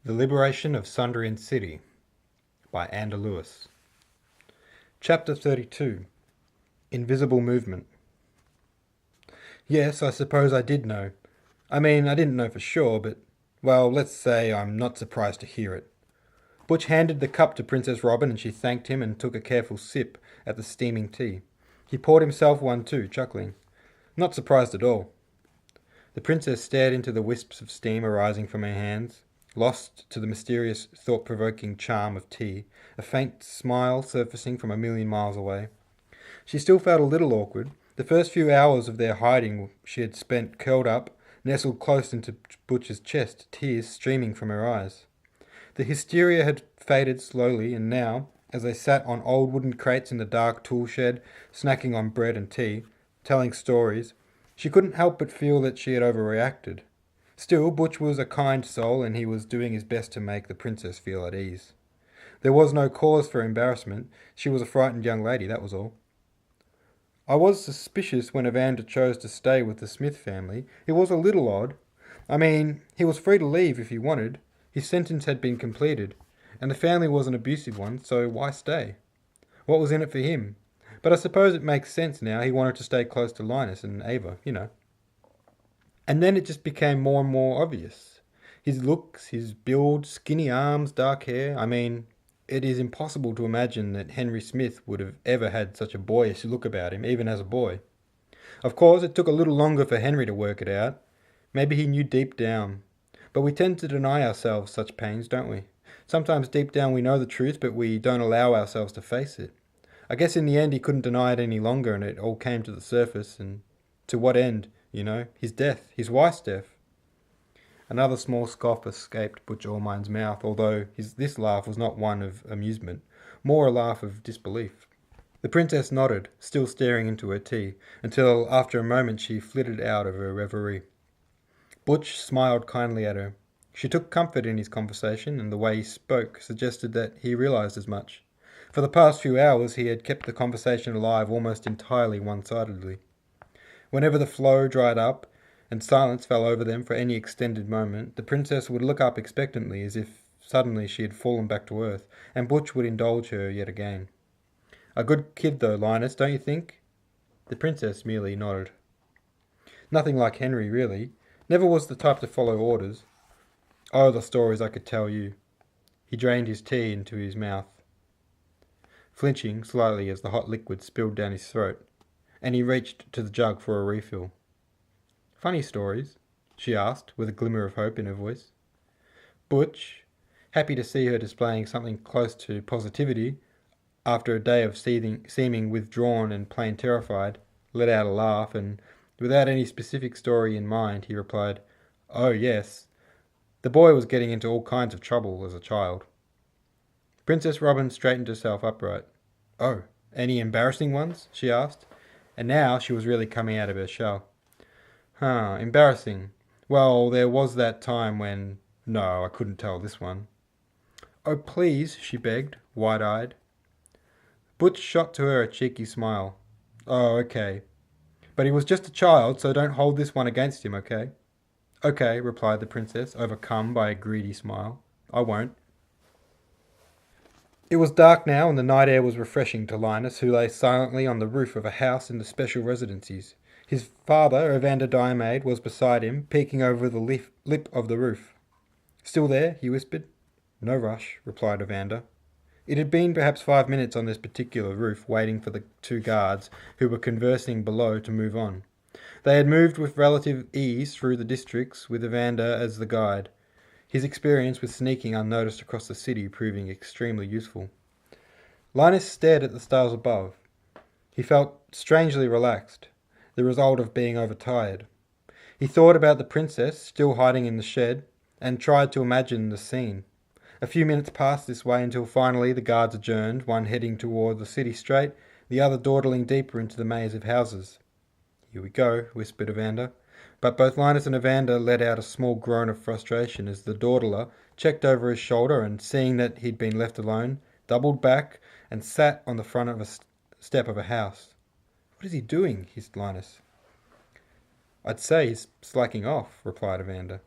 The Liberation of Sundrian City by Ander Lewis. Chapter 32. Invisible Movement. Yes, I suppose I did know. I didn't know for sure, but, well, let's say I'm not surprised to hear it. Butch handed the cup to Princess Robin and she thanked him and took a careful sip at the steaming tea. He poured himself one too, chuckling. Not surprised at all. The princess stared into the wisps of steam arising from her hands, lost to the mysterious, thought-provoking charm of tea, a faint smile surfacing from a million miles away. She still felt a little awkward. The first few hours of their hiding she had spent curled up, nestled close into Butch's chest, tears streaming from her eyes. The hysteria had faded slowly, and now, as they sat on old wooden crates in the dark tool shed, snacking on bread and tea, telling stories, she couldn't help but feel that she had overreacted. Still, Butch was a kind soul, and he was doing his best to make the princess feel at ease. There was no cause for embarrassment. She was a frightened young lady, that was all. I was suspicious when Evander chose to stay with the Smith family. It was a little odd. He was free to leave if he wanted. His sentence had been completed, and the family was an abusive one, so why stay? What was in it for him? But I suppose it makes sense now. He wanted to stay close to Linus and Ava, And then it just became more and more obvious. His looks, his build, skinny arms, dark hair. It is impossible to imagine that Henry Smith would have ever had such a boyish look about him, even as a boy. Of course, it took a little longer for Henry to work it out. Maybe he knew deep down. But we tend to deny ourselves such pains, don't we? Sometimes deep down we know the truth, but we don't allow ourselves to face it. I guess in the end he couldn't deny it any longer, and it all came to the surface. And to what end? His death, his wife's death. Another small scoff escaped Butch Allmine's mouth, although this laugh was not one of amusement, more a laugh of disbelief. The princess nodded, still staring into her tea, until after a moment she flitted out of her reverie. Butch smiled kindly at her. She took comfort in his conversation, and the way he spoke suggested that he realized as much. For the past few hours he had kept the conversation alive almost entirely one-sidedly. Whenever the flow dried up and silence fell over them for any extended moment, the princess would look up expectantly as if suddenly she had fallen back to earth, and Butch would indulge her yet again. A good kid though, Linus, don't you think? The princess merely nodded. Nothing like Henry, really. Never was the type to follow orders. Oh, the stories I could tell you. He drained his tea into his mouth, flinching slightly as the hot liquid spilled down his throat, and he reached to the jug for a refill. Funny stories? She asked, with a glimmer of hope in her voice. Butch, happy to see her displaying something close to positivity, after a day of seeming withdrawn and plain terrified, let out a laugh, and without any specific story in mind, he replied, "Oh, yes. The boy was getting into all kinds of trouble as a child." Princess Robin straightened herself upright. "Oh, any embarrassing ones?" she asked, and now she was really coming out of her shell. Embarrassing. Well, there was that time when... No, I couldn't tell this one. "Oh, please," she begged, wide-eyed. Butch shot to her a cheeky smile. "Oh, okay. But he was just a child, so don't hold this one against him, okay?" "Okay," replied the princess, overcome by a greedy smile. "I won't." It was dark now, and the night air was refreshing to Linus, who lay silently on the roof of a house in the special residencies. His father, Evander Diarmaid, was beside him, peeking over the lip of the roof. "Still there?" he whispered. "No rush," replied Evander. It had been perhaps 5 minutes on this particular roof, waiting for the two guards, who were conversing below, to move on. They had moved with relative ease through the districts, with Evander as the guide, his experience with sneaking unnoticed across the city proving extremely useful. Linus stared at the stars above. He felt strangely relaxed, the result of being overtired. He thought about the princess, still hiding in the shed, and tried to imagine the scene. A few minutes passed this way until finally the guards adjourned, one heading toward the city straight, the other dawdling deeper into the maze of houses. "Here we go," whispered Evander. But both Linus and Evander let out a small groan of frustration as the dawdler checked over his shoulder and, seeing that he'd been left alone, doubled back and sat on the front of a step of a house. "What is he doing?" hissed Linus. "I'd say he's slacking off," replied Evander.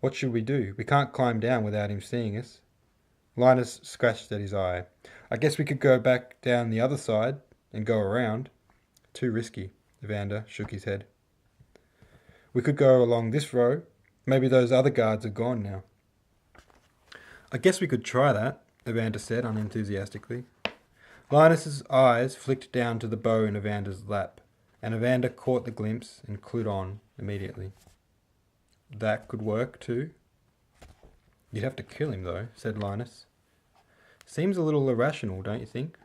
What should we do? We can't climb down without him seeing us. Linus scratched at his eye. I guess we could go back down the other side and go around. Too risky. Evander shook his head. We could go along this row. Maybe those other guards are gone now. I guess we could try that, Evander said unenthusiastically. Linus's eyes flicked down to the bow in Evander's lap, and Evander caught the glimpse and clued on immediately. That could work too. You'd have to kill him though, said Linus. Seems a little irrational, don't you think?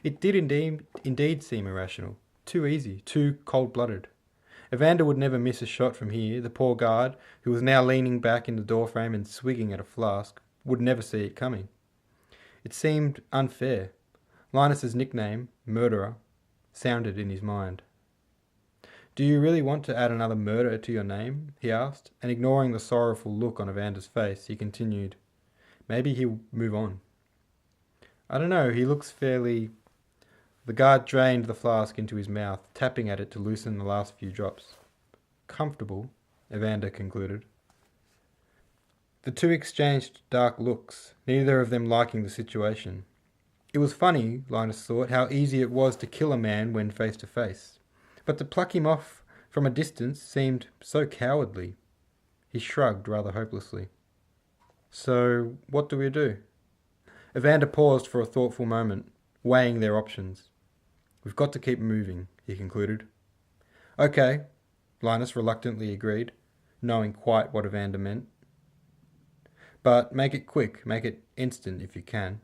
It did indeed seem irrational. Too easy, too cold-blooded. Evander would never miss a shot from here. The poor guard, who was now leaning back in the doorframe and swigging at a flask, would never see it coming. It seemed unfair. Linus's nickname, Murderer, sounded in his mind. Do you really want to add another murder to your name? He asked, and ignoring the sorrowful look on Evander's face, he continued. Maybe he'll move on. I don't know, he looks fairly... The guard drained the flask into his mouth, tapping at it to loosen the last few drops. Comfortable, Evander concluded. The two exchanged dark looks, neither of them liking the situation. It was funny, Linus thought, how easy it was to kill a man when face to face. But to pluck him off from a distance seemed so cowardly. He shrugged rather hopelessly. So, what do we do? Evander paused for a thoughtful moment, weighing their options. We've got to keep moving, he concluded. Okay, Linus reluctantly agreed, knowing quite what Evander meant. But make it quick, make it instant if you can.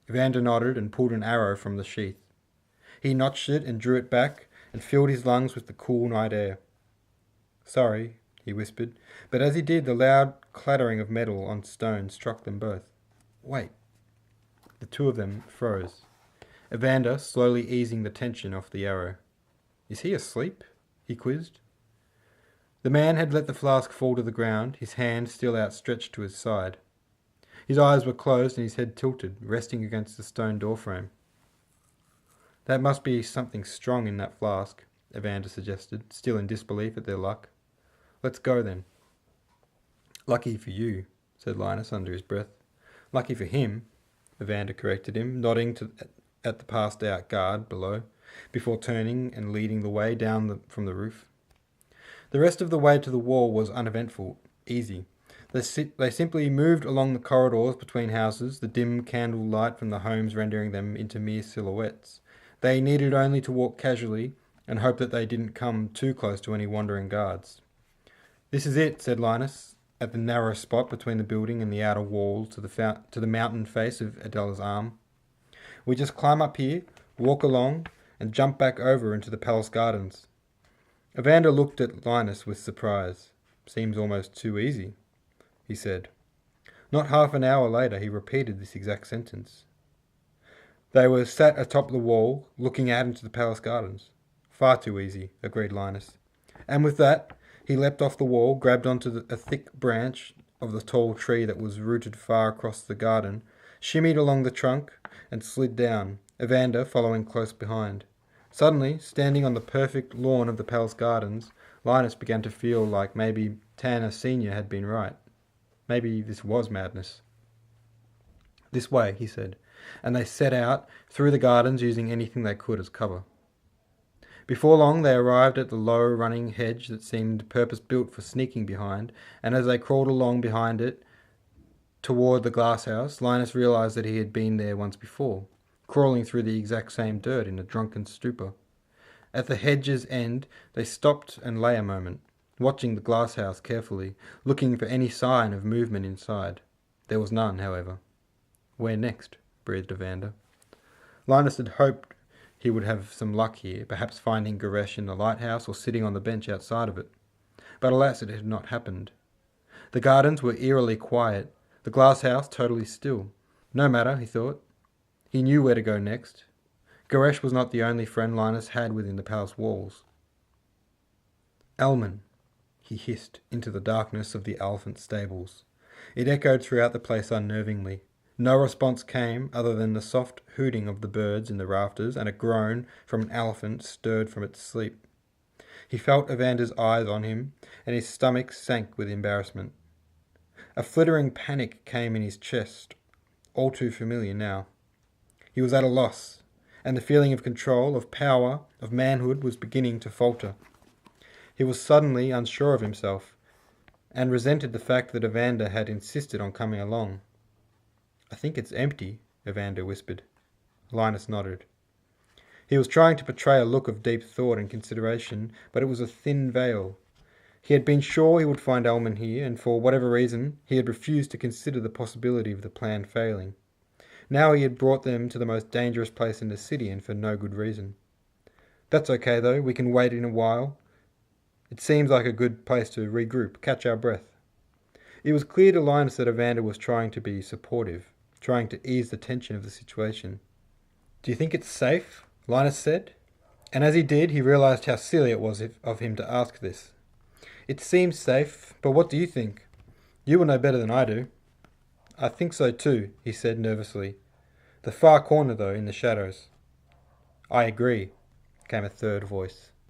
Evander nodded and pulled an arrow from the sheath. He notched it and drew it back and filled his lungs with the cool night air. Sorry, he whispered, but as he did, the loud clattering of metal on stone struck them both. Wait. The two of them froze. Evander slowly easing the tension off the arrow. Is he asleep? He quizzed. The man had let the flask fall to the ground, his hand still outstretched to his side. His eyes were closed and his head tilted, resting against the stone doorframe. That must be something strong in that flask, Evander suggested, still in disbelief at their luck. Let's go then. Lucky for you, said Linus under his breath. Lucky for him, Evander corrected him, nodding at the passed-out guard below, before turning and leading the way down from the roof. The rest of the way to the wall was uneventful, easy. They simply moved along the corridors between houses, the dim candle light from the homes rendering them into mere silhouettes. They needed only to walk casually and hope that they didn't come too close to any wandering guards. This is it, said Linus, at the narrow spot between the building and the outer wall to the mountain face of Adela's arm. We just climb up here, walk along, and jump back over into the palace gardens. Evander looked at Linus with surprise. Seems almost too easy, he said. Not half an hour later he repeated this exact sentence. They were sat atop the wall, looking out into the palace gardens. Far too easy, agreed Linus. And with that, he leapt off the wall, grabbed onto a thick branch of the tall tree that was rooted far across the garden, shimmied along the trunk, and slid down, Evander following close behind. Suddenly, standing on the perfect lawn of the palace gardens, Linus began to feel like maybe Tanner Sr. had been right. Maybe this was madness. This way, he said, and they set out through the gardens using anything they could as cover. Before long they arrived at the low running hedge that seemed purpose-built for sneaking behind, and as they crawled along behind it toward the glass house, Linus realized that he had been there once before, crawling through the exact same dirt in a drunken stupor. At the hedge's end they stopped and lay a moment, watching the glass house carefully, looking for any sign of movement inside. There was none, however. Where next? Breathed Evander. Linus had hoped he would have some luck here, perhaps finding Goresh in the lighthouse or sitting on the bench outside of it. But alas, it had not happened. The gardens were eerily quiet, the glass house totally still. No matter, he thought. He knew where to go next. Goresh was not the only friend Linus had within the palace walls. Elman, he hissed into the darkness of the elephant stables. It echoed throughout the place unnervingly. No response came other than the soft hooting of the birds in the rafters and a groan from an elephant stirred from its sleep. He felt Evander's eyes on him, and his stomach sank with embarrassment. A flittering panic came in his chest, all too familiar now. He was at a loss, and the feeling of control, of power, of manhood was beginning to falter. He was suddenly unsure of himself, and resented the fact that Evander had insisted on coming along. "I think it's empty," Evander whispered. Linus nodded. He was trying to portray a look of deep thought and consideration, but it was a thin veil. He had been sure he would find Elman here, and for whatever reason, he had refused to consider the possibility of the plan failing. Now he had brought them to the most dangerous place in the city, and for no good reason. "That's okay, though. We can wait in a while. It seems like a good place to regroup, catch our breath." It was clear to Linus that Evander was trying to be supportive, trying to ease the tension of the situation. "Do you think it's safe?" Linus said. And as he did, he realized how silly it was of him to ask this. "It seems safe, but what do you think? You will know better than I do." "I think so too," he said nervously. "The far corner, though, in the shadows." "I agree," came a third voice.